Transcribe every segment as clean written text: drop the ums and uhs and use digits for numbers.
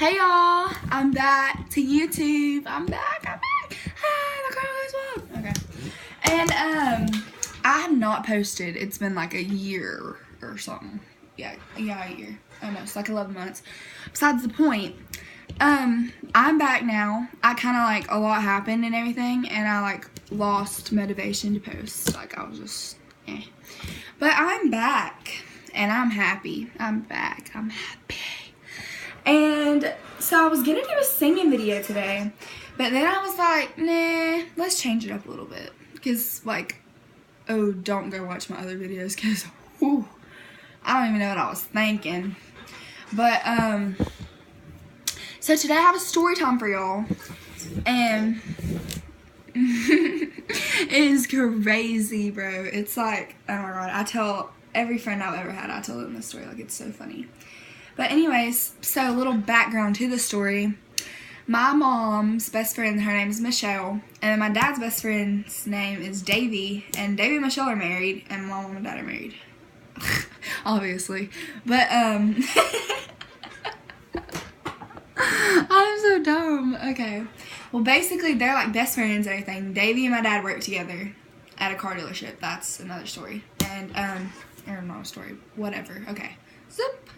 Hey y'all, I'm back to YouTube. I'm back. Hi, the girl is one. Okay. And I have not posted. It's been like a year or something. Yeah, a year. Almost like 11 months. Besides the point, I'm back now. I kind of like a lot happened and everything, and I like lost motivation to post. Like I was just But I'm back and I'm happy. I'm back. I'm happy. And so I was gonna do a singing video today, but then I was like, nah, let's change it up a little bit. Because, like, oh, don't go watch my other videos because, I don't even know what I was thinking. But, so today I have a story time for y'all. And it is crazy, bro. It's like, oh my god, I tell every friend I've ever had, I tell them this story. Like, it's so funny. But anyways, so a little background to the story. My mom's best friend, her name is Michelle, and my dad's best friend's name is Davy, and Davy and Michelle are married, and my mom and dad are married. Obviously. But, I'm so dumb. Okay. Well, basically, they're like best friends and everything. Davy and my dad work together at a car dealership. That's another story. And, or not a story. Whatever. Okay. Zip.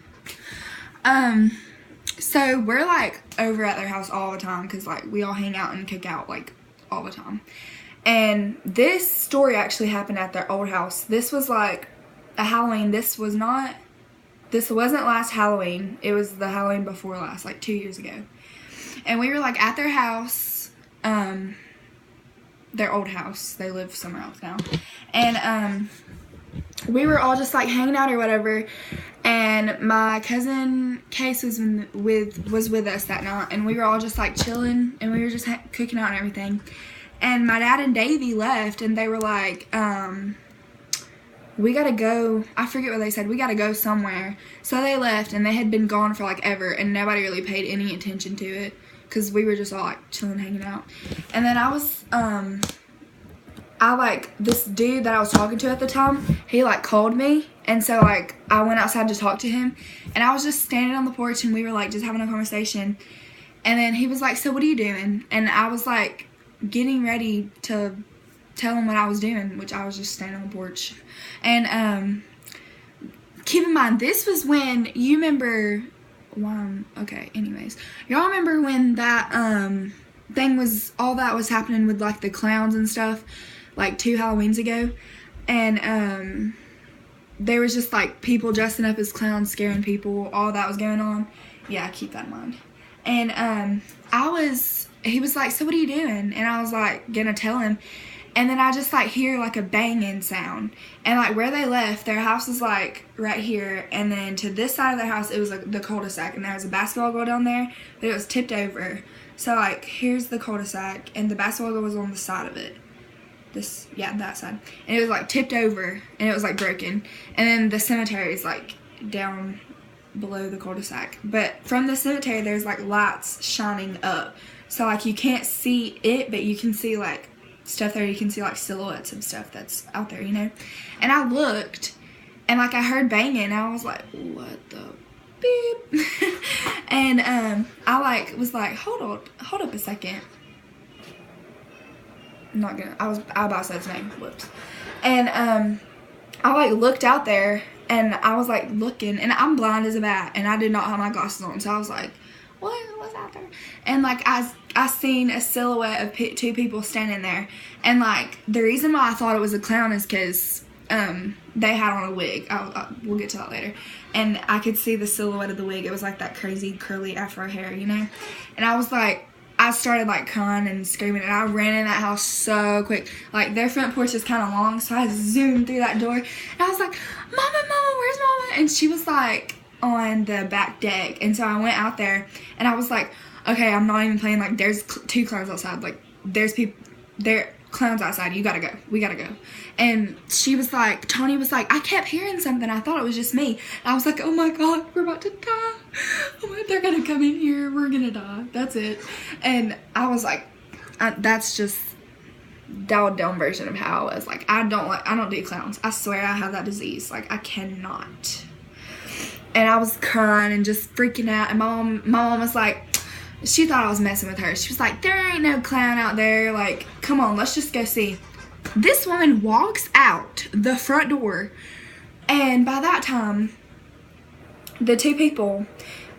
So we're like over at their house all the time because like we all hang out and cook out like all the time. And this story actually happened at their old house. This was like a Halloween. This wasn't last Halloween. It was the Halloween before last, like 2 years ago. And we were like at their house, their old house. They live somewhere else now. And, we were all just like hanging out or whatever, and my cousin Case was with us that night, and we were all just like chilling, and we were just cooking out and everything. And my dad and Davy left, and they were like, we gotta go. I forget what they said. We gotta go somewhere. So they left, and they had been gone for like ever, and nobody really paid any attention to it because we were just all like chilling, hanging out. And then I was this dude that I was talking to at the time, he like called me, and so like I went outside to talk to him, and I was just standing on the porch, and we were like just having a conversation. And then he was like, so what are you doing? And I was like getting ready to tell him what I was doing, which I was just standing on the porch. And keep in mind, this was when, you remember, okay, anyways, y'all remember when that thing was, all that was happening with like the clowns and stuff, like 2 Halloweens ago, and there was just like people dressing up as clowns scaring people, all that was going on. Yeah, keep that in mind. And he was like, so what are you doing? And I was like gonna tell him, and then I just like hear like a banging sound, and like where they left, their house was like right here, and then to this side of their house it was like the cul-de-sac, and there was a basketball goal down there, but it was tipped over. So like here's the cul-de-sac, and the basketball goal was on the side of it. That side. And it was like tipped over, and it was like broken. And then the cemetery is like down below the cul-de-sac. But from the cemetery there's like lights shining up. So like you can't see it, but you can see like stuff there. You can see like silhouettes of stuff that's out there, you know. And I looked, and like I heard banging, and I was like, what the beep? And I like was like, hold up a second. I was about to say his name, whoops. And I like looked out there, and I was like looking, and I'm blind as a bat, and I did not have my glasses on, so I was like, what's out there? And like I seen a silhouette of 2 people standing there, and like the reason why I thought it was a clown is because they had on a wig. We'll get to that later. And I could see the silhouette of the wig. It was like that crazy curly afro hair, you know. And I was like, I started like crying and screaming, and I ran in that house so quick. Like their front porch is kind of long, so I zoomed through that door, and I was like, Mama, where's Mama? And she was like on the back deck. And so I went out there, and I was like, okay, I'm not even playing, like there's 2 clowns outside, like there's clowns outside, we gotta go. And she was like, Tony was like, I kept hearing something, I thought it was just me. And I was like, oh my god, we're about to die. Oh my, they're gonna come in here, we're gonna die, that's it. And I was like, that's just dialed down version of how I was. Like I don't do clowns. I swear I have that disease. Like I cannot. and I was crying and just freaking out. And my mom was like, she thought I was messing with her. She was like, there ain't no clown out there. Like, come on, let's just go see. This woman walks out the front door, and by that time, the two people,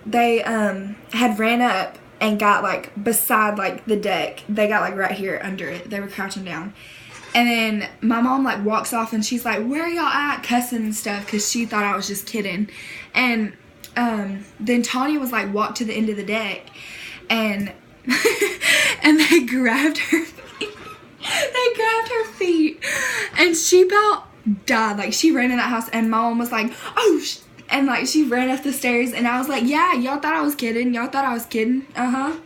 they had ran up and got like beside like the deck. They got like right here under it. They were crouching down. And then my mom like walks off and she's like, where are y'all at? Cussing and stuff, because she thought I was just kidding. And then Tanya was like, walked to the end of the deck, and and they grabbed her feet. They grabbed her feet, and she about died. Like, she ran in that house, and my mom was like, oh, and like she ran up the stairs, and I was like, yeah, y'all thought I was kidding. Y'all thought I was kidding. And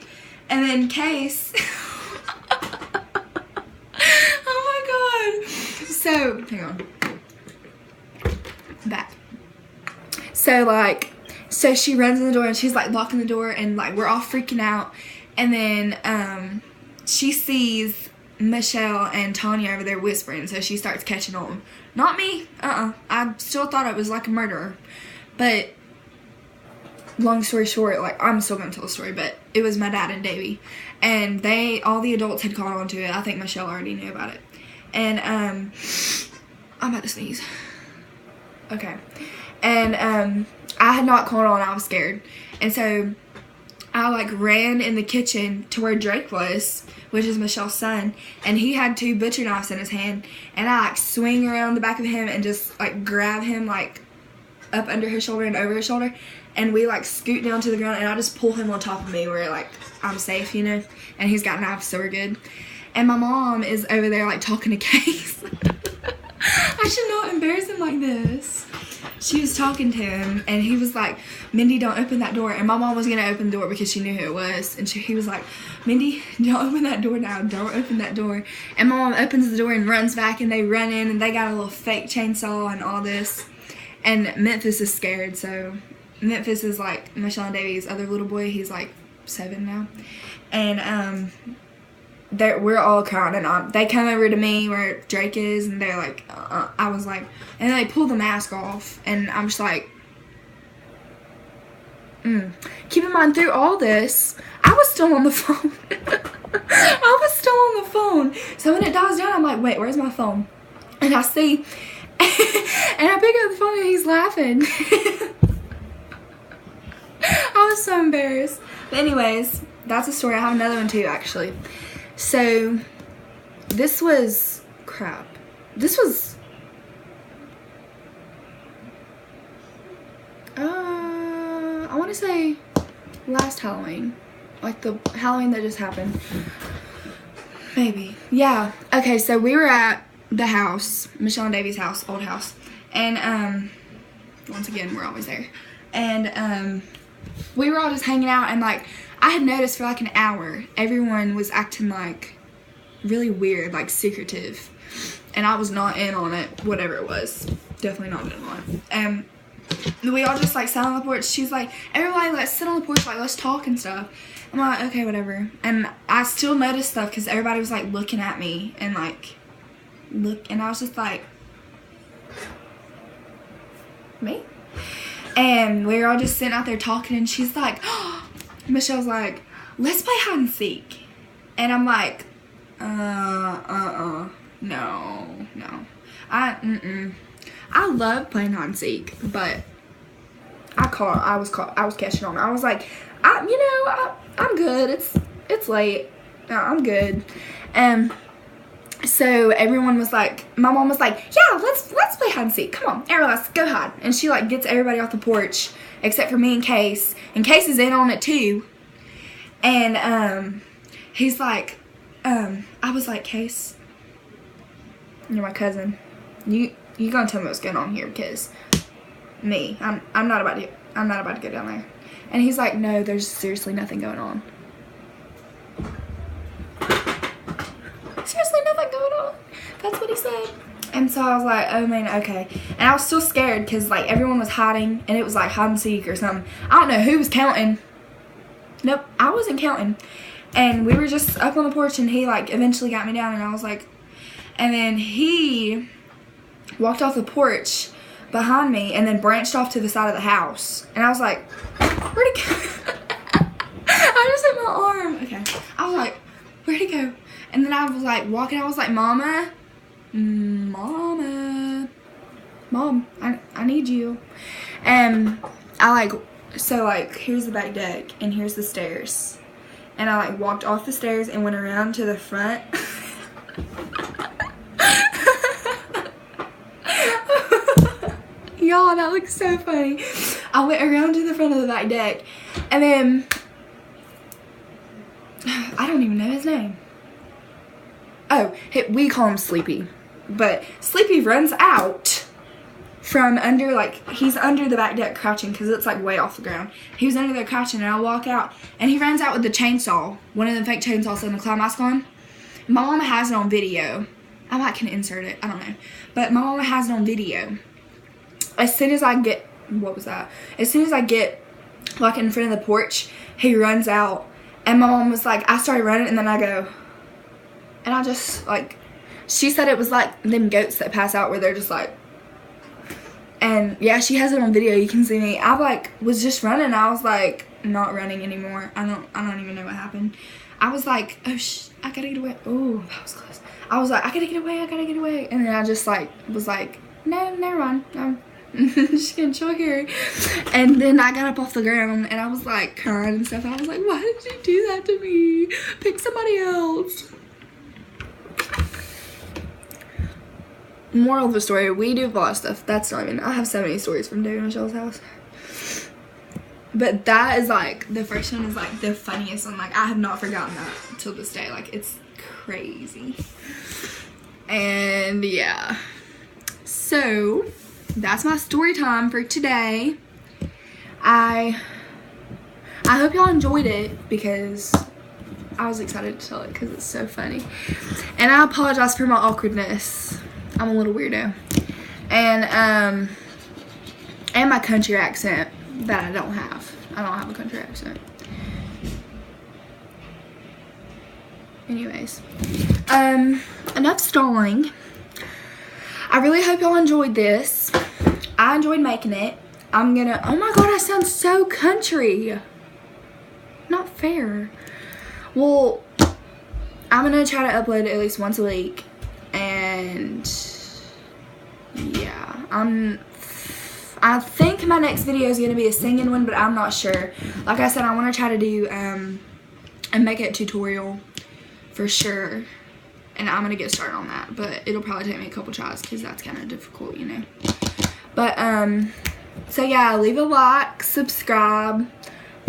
then Case. Oh my god. So, hang on. Back. So she runs in the door, and she's like locking the door, and like we're all freaking out. And then she sees Michelle and Tanya over there whispering, so she starts catching on. Not me. I still thought it was like a murderer. But long story short, like, I'm still gonna tell the story, but it was my dad and Davey, and all the adults had caught on to it. I think Michelle already knew about it. And I'm about to sneeze. Okay. And I had not caught on. I was scared, and so I like ran in the kitchen to where Drake was, which is Michelle's son, and he had 2 butcher knives in his hand, and I like swing around the back of him and just like grab him like up under his shoulder and over his shoulder, and we like scoot down to the ground, and I just pull him on top of me where like I'm safe, you know, and he's got knives, so we're good. And my mom is over there like talking to Case. I should not embarrass him like this. She was talking to him, and he was like, Mindy, don't open that door. And my mom was gonna open the door because she knew who it was, and he was like, Mindy, don't open that door now, don't open that door. And my mom opens the door and runs back, and they run in, and they got a little fake chainsaw and all this. And Memphis is scared, so Memphis is like Michelle and Davey's other little boy. He's like 7 now. And we're all crying, and they come over to me where Drake is, and they're like, I was like, and then they pull the mask off, and I'm just like, Keep in mind, through all this, I was still on the phone. I was still on the phone. So when it dies down, I'm like, wait, where's my phone? And I see, and I pick up the phone, and he's laughing. I was so embarrassed. But anyways, that's a story. I have another one too, actually. So this was crap. This was I want to say last Halloween, like the Halloween that just happened. Maybe. Yeah. Okay, so we were at the house, Michelle and Davey's house, old house, and once again, we're always there. And we were all just hanging out, and like I had noticed for like an hour everyone was acting like really weird, like secretive, and I was not in on it, whatever it was. Definitely not in on it. And we all just like sat on the porch. She's like, everybody, let's sit on the porch, like let's talk and stuff. I'm like, okay, whatever. And I still noticed stuff because everybody was like looking at me and like and I was just like, me? And we were all just sitting out there talking, and she's like, oh, Michelle's like, let's play hide and seek. And I'm like, no. I love playing hide and seek, but I was catching on. I was like, I'm good. It's late. No, I'm good. And so everyone was like, my mom was like, yeah, let's play hide and seek. Come on, everyone, let's go hide. And she like gets everybody off the porch except for me and Case. And Case is in on it too. And he's like, I was like, Case, you're my cousin. You gonna tell me what's going on here, because I'm not about to go down there. And he's like, no, there's seriously nothing going on. Seriously nothing going on. That's what he said. And so I was like, oh man, okay. And I was still scared because like everyone was hiding, and it was like hide and seek or something. I don't know who was counting. Nope, I wasn't counting. And we were just up on the porch, and he like eventually got me down, and I was like, and then he walked off the porch behind me and then branched off to the side of the house. And I was like, where'd he go? I just hit my arm. Okay. I was like, where'd he go? And then I was like walking. I was like, Mom, I need you. And so here's the back deck and here's the stairs. And I like walked off the stairs and went around to the front. Y'all, that looks so funny. I went around to the front of the back deck and then I don't even know his name. Oh, we call him Sleepy. But Sleepy runs out from under, he's under the back deck crouching because it's way off the ground. He was under there crouching and I walk out and he runs out with the chainsaw. One of the fake chainsaws and the clown mask on. My mama has it on video. I might can insert it, I don't know. But my mama has it on video. As soon as I get, As soon as I get in front of the porch, he runs out. And my mom was like, I started running and then I go, and I just she said it was like them goats that pass out where they're just and yeah, she has it on video. You can see me. I was just running. I was not running anymore. I don't even know what happened. I was like, oh I gotta get away. Oh, that was close. I was like, I gotta get away. And then I just was like, no, never mind. I'm just gonna chill here. And then I got up off the ground and I was crying and stuff. I was like, why did you do that to me? Pick somebody else. Moral of the story, we do a lot of stuff. That's not even, I have so many stories from David and Michelle's house. But that is the first one is the funniest one. I have not forgotten that till this day. It's crazy. And yeah. So, that's my story time for today. I hope y'all enjoyed it because I was excited to tell it because it's so funny. And I apologize for my awkwardness. I'm a little weirdo. And my country accent that I don't have. I don't have a country accent. Anyways. Enough stalling. I really hope y'all enjoyed this. I enjoyed making it. Oh my god, I sound so country. Not fair. Well, I'm gonna try to upload at least once a week. And yeah, I think my next video is gonna be a singing one, but I'm not sure. Like I said, I want to try to do and make it a tutorial for sure, and I'm gonna get started on that. But it'll probably take me a couple tries because that's kind of difficult, you know. But so yeah, leave a like, subscribe,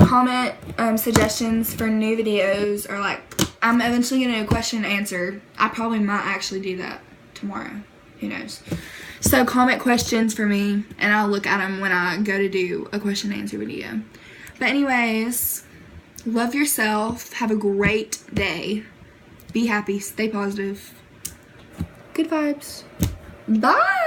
comment suggestions for new videos, or I'm eventually gonna do a question and answer. I probably might actually do that tomorrow. Who knows? So comment questions for me and I'll look at them when I go to do a question and answer video. But anyways, love yourself. Have a great day. Be happy. Stay positive. Good vibes. Bye.